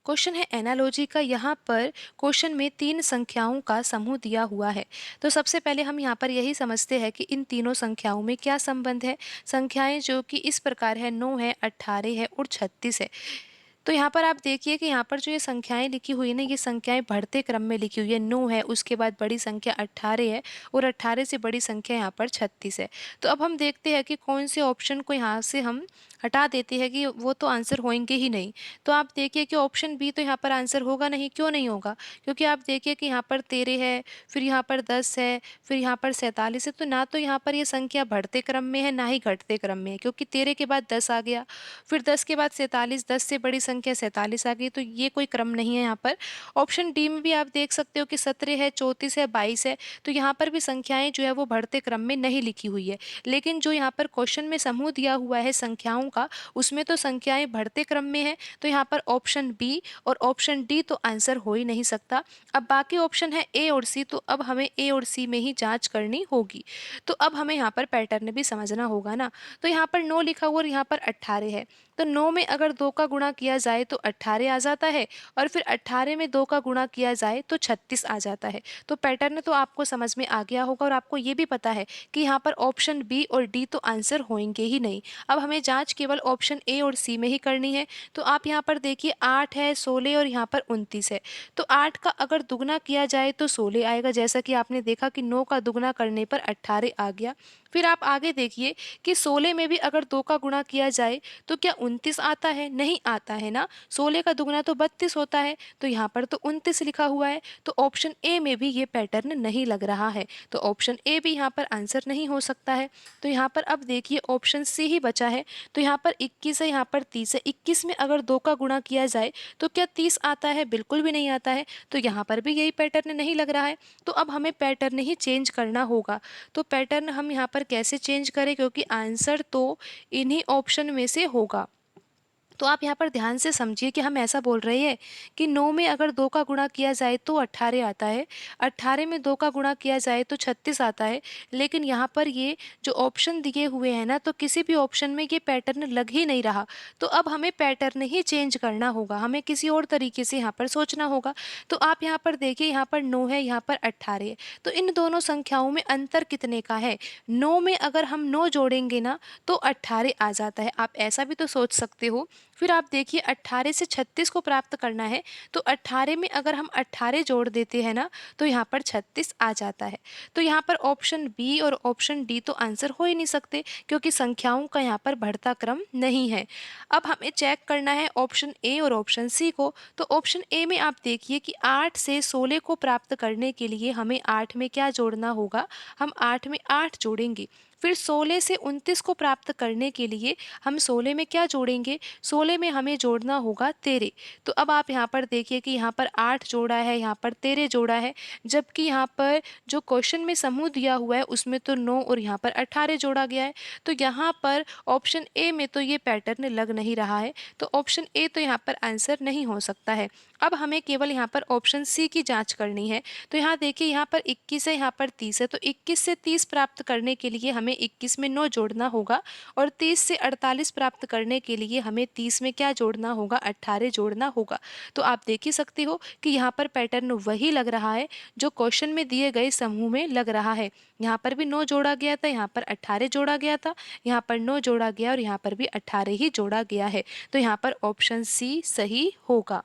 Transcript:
Question है analogy का। यहाँ पर क्वेश्चन में तीन संख्याओं का समूह दिया हुआ है। तो सबसे पहले हम यहाँ पर यही समझते हैं कि इन तीनों संख्याओं में क्या संबंध है। संख्याएं जो कि इस प्रकार है, 9 है, 18 है और 36 है। तो यहाँ पर आप देखिए कि यहाँ पर जो ये संख्याएं लिखी हुई है ना, ये संख्याएं बढ़ते क्रम में लिखी हुई है। 9 है, उसके बाद बड़ी संख्या 18 है और 18 से बड़ी संख्या यहाँ पर 36 है। तो अब हम देखते हैं कि कौन से ऑप्शन को यहाँ से हम हटा देते हैं कि वो तो आंसर होंगे ही नहीं। तो आप देखिए कि ऑप्शन बी तो यहाँ पर आंसर होगा नहीं। क्यों नहीं होगा? क्योंकि आप देखिए कि यहाँ पर 13 है, फिर यहाँ पर 10 है, फिर यहाँ पर 47 है। तो ना तो यहाँ पर ये संख्या बढ़ते क्रम में है, ना ही घटते क्रम में है, क्योंकि 13 के बाद 10 आ गया, फिर 10 के बाद 47, 10 से बड़ी संख्या 47 आ गई। तो ये कोई क्रम नहीं है यहाँ पर। ऑप्शन डी में भी आप देख सकते हो कि 17 है, 34 है, 22 है। तो यहाँ पर भी संख्याएं जो है वो बढ़ते क्रम में नहीं लिखी हुई है। लेकिन जो यहाँ पर क्वेश्चन में समूह दिया हुआ है संख्याओं का, उसमें तो संख्याएं बढ़ते क्रम में है। तो यहाँ पर ऑप्शन बी और ऑप्शन डी तो आंसर हो ही नहीं सकता। अब बाकी ऑप्शन है ए और सी। तो अब हमें ए और सी में ही जांच करनी होगी। तो अब हमें यहाँ पर पैटर्न भी समझना होगा ना। तो यहाँ पर 9 लिखा हुआ और यहाँ पर 18 है। तो 9 में अगर 2 का गुणा किया जाए तो 18 आ जाता है, और फिर 18 में 2 का गुणा किया जाए तो 36 आ जाता है। तो पैटर्न तो आपको समझ में आ गया होगा और आपको ये भी पता है कि यहाँ पर ऑप्शन बी और डी तो आंसर होंगे ही नहीं। अब हमें जांच केवल ऑप्शन ए और सी में ही करनी है। तो आप यहाँ पर देखिए 8 है, 16 और यहाँ पर 29 है। तो 8 का अगर दुगना किया जाए तो 16 आएगा, जैसा कि आपने देखा कि 9 का दुगना करने पर 18 आ गया। फिर आप आगे देखिए कि 16 में भी अगर 2 का गुणा किया जाए तो क्या 29 आता है? नहीं आता है ना। 16 का दुगना तो 32 होता है। तो यहाँ पर तो 29 लिखा हुआ है। तो ऑप्शन ए में भी ये पैटर्न नहीं लग रहा है। तो ऑप्शन ए भी यहाँ पर आंसर नहीं हो सकता है। तो यहाँ पर अब देखिए ऑप्शन सी ही बचा है। तो यहाँ पर 21 है, यहाँ पर 30 है। 21 में अगर 2 का गुणा किया जाए तो क्या 30 आता है? बिल्कुल भी नहीं आता है। तो यहाँ पर भी यही पैटर्न नहीं लग रहा है। तो अब हमें पैटर्न ही चेंज करना होगा। तो पैटर्न हम यहाँ पर कैसे चेंज करें, क्योंकि आंसर तो इन्हीं ऑप्शन में से होगा। तो आप यहाँ पर ध्यान से समझिए कि हम ऐसा बोल रहे हैं कि 9 में अगर 2 का गुणा किया जाए तो 18 आता है, 18 में 2 का गुणा किया जाए तो 36 आता है। लेकिन यहाँ पर ये जो ऑप्शन दिए हुए हैं ना, तो किसी भी ऑप्शन में ये पैटर्न लग ही नहीं रहा। तो अब हमें पैटर्न ही चेंज करना होगा, हमें किसी और तरीके से यहाँ पर सोचना होगा। तो आप यहाँ पर देखिए, यहाँ पर 9 है, यहाँ पर 18 है। तो इन दोनों संख्याओं में अंतर कितने का है? 9 में अगर हम 9 जोड़ेंगे ना तो 18 आ जाता है। आप ऐसा भी तो सोच सकते हो। फिर आप देखिए 18 से 36 को प्राप्त करना है। तो 18 में अगर हम 18 जोड़ देते हैं ना तो यहाँ पर 36 आ जाता है। तो यहाँ पर ऑप्शन बी और ऑप्शन डी तो आंसर हो ही नहीं सकते, क्योंकि संख्याओं का यहाँ पर बढ़ता क्रम नहीं है। अब हमें चेक करना है ऑप्शन ए और ऑप्शन सी को। तो ऑप्शन ए में आप देखिए कि 8 से 16 को प्राप्त करने के लिए हमें 8 में क्या जोड़ना होगा? हम 8 में 8 जोड़ेंगे। फिर 16 से 29 को प्राप्त करने के लिए हम 16 में क्या जोड़ेंगे? 16 में हमें जोड़ना होगा 13। तो अब आप यहाँ पर देखिए कि यहाँ पर 8 जोड़ा है, यहाँ पर 13 जोड़ा है, जबकि यहाँ पर जो क्वेश्चन में समूह दिया हुआ है उसमें तो 9 और यहाँ पर 18 जोड़ा गया है। तो यहाँ पर ऑप्शन ए में तो ये पैटर्न लग नहीं रहा है। तो ऑप्शन ए तो यहाँ पर आंसर नहीं हो सकता है। अब हमें केवल यहाँ पर ऑप्शन सी की जांच करनी है। तो यहाँ देखिए, यहाँ पर 21 है, यहाँ पर 30 है। तो 21 से 30 प्राप्त करने के लिए हमें 21 में 9 जोड़ना होगा, और 30 से 48 प्राप्त करने के लिए हमें 30 में क्या जोड़ना होगा? 18 जोड़ना होगा। तो आप देख ही सकते हो कि यहाँ पर पैटर्न वही लग रहा है जो क्वेश्चन में दिए गए समूह में लग रहा है। यहाँ पर भी 9 जोड़ा गया था, यहाँ पर 18 जोड़ा गया था, यहाँ पर 9 जोड़ा गया और यहाँ पर भी 18 ही जोड़ा गया है। तो यहाँ पर ऑप्शन सी सही होगा।